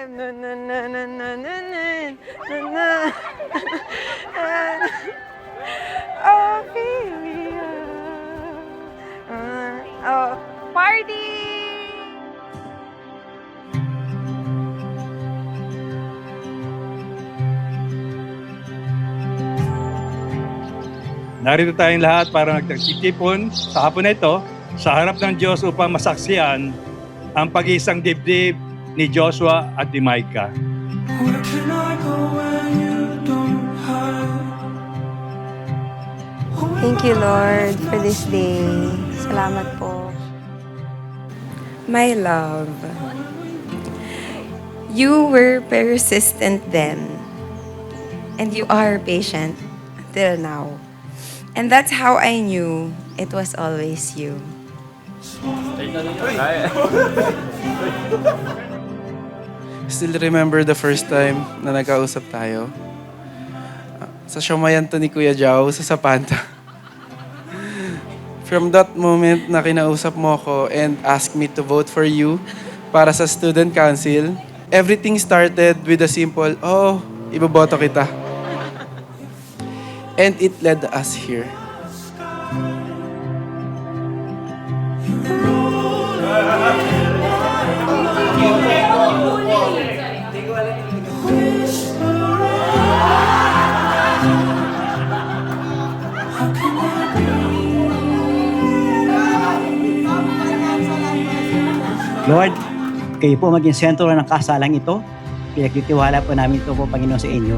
na na na na na na na na. Ophelia. Oh, party! Narito tayong lahat para nagtitipon sa hapon na ito sa harap ng Diyos upang masaksiyan ang pag-iisang dibdib ni Joshua at ni Micah. Where can I go when you don't hide? Thank you, Lord, for this day. Salamat po. My love, you were persistent then, and you are patient till now. And that's how I knew it was always you. Still remember the first time na nagkausap tayo? Sa Siomayanto ni Kuya Jao sa Sapanta. From that moment na kinausap mo ako and asked me to vote for you para sa student council, everything started with a simple, oh, iboboto kita. And it led us here. Lord, kayo po maging sentro ng kasalang ito. Pinagtitiwala po namin ito po, Panginoon, sa inyo.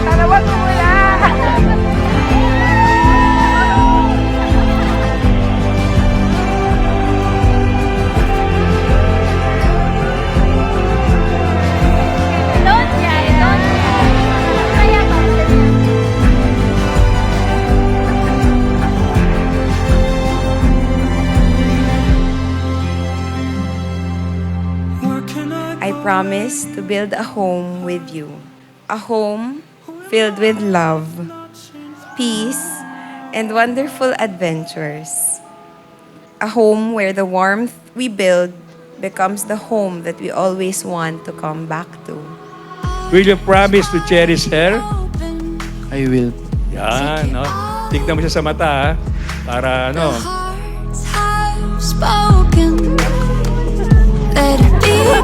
Sana wag mula! Where can I I promise to build a home with you. A home filled with love, peace, and wonderful adventures. A home where the warmth we build becomes the home that we always want to come back to. Will you promise to cherish her? I will. Yan, no? Tignan mo siya sa mata, ha? Para, ano, Hearts have spoken. Let it begin.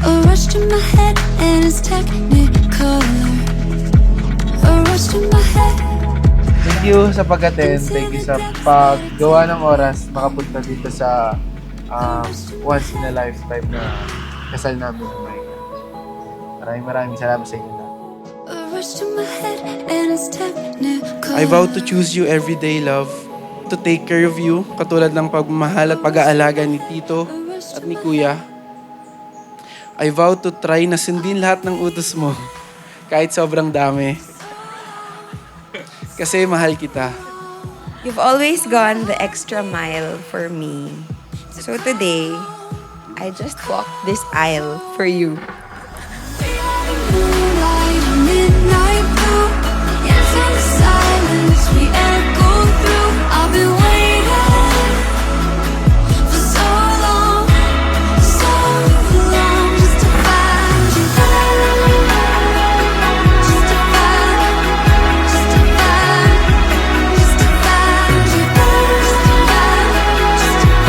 A rush to my head and it's technicolor. A rush to my head. Thank you sa pag-attend. Thank you sa paggawa ng oras makapunta dito sa once in a lifetime na kasal namin ni Micah. Maraming salamat sa inyo. A rush to my head and it's technicolor. I vow to choose you every day, love. To take care of you, katulad ng pagmamahal at pag-aalaga ni Tito at ni Kuya. I vow to try na sundin lahat ng utos mo, kahit sobrang dami. Kasi mahal kita. You've always gone the extra mile for me. So today, I just walked this aisle for you. Moonlight, midnight blue. Yes, in the silence we echo through. I've been waiting for so long just to find you. Just to find, just to find, just to find you. Just to find, just to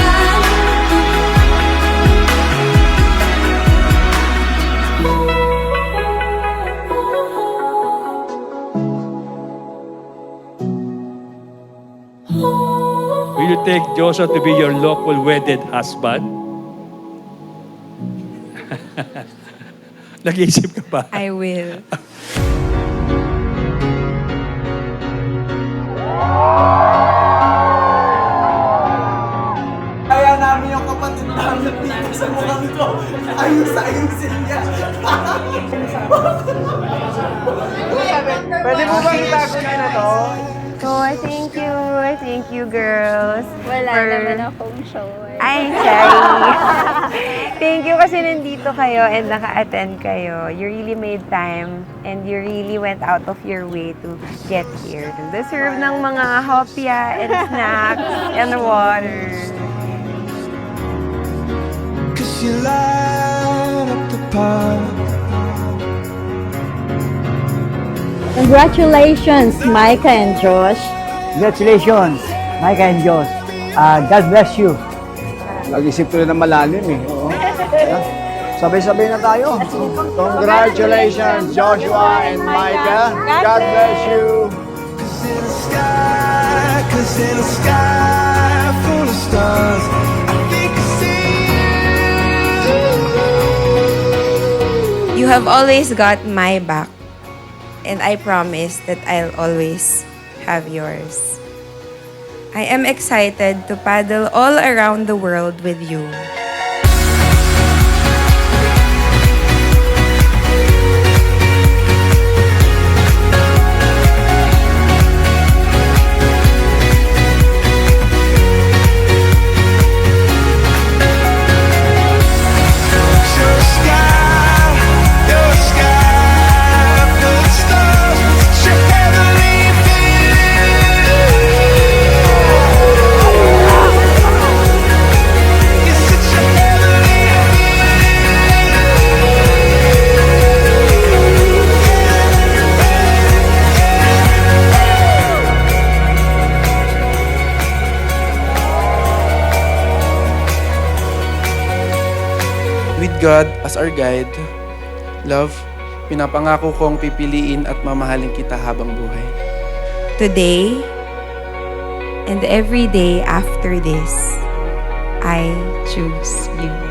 will you take Joshua to be your local wedded husband? Nag-iisip ka pa? I will. Kaya namin yung kapatid namin dito sa mukhang ko. Ayos-ayusin niya. Pwede mo bang itago niya na to? Oh, thank you. Thank you, girls. Wala for- naman akong show. Ay, sorry. Thank you kasi nandito kayo and naka-attend kayo. You really made time and you really went out of your way to get here. To deserve ng mga hopya and snacks and water. Cause you light up the park. Congratulations, Micah and Josh. Congratulations, Micah and Josh. God bless you. Nag-isip ko na ng malalim eh. Oo. Sabay-sabay na tayo. Congratulations, Joshua and Micah. God bless you. Cause in a sky full of stars, I think I see you. You have always got my back and I promise that I'll always have yours. I am excited to paddle all around the world with you. Your sky full of stars, such a heavenly feeling. It's such a heavenly With God as our guide, love, pinapangako kong pipiliin at mamahalin kita habang buhay. Today and every day after this, I choose you.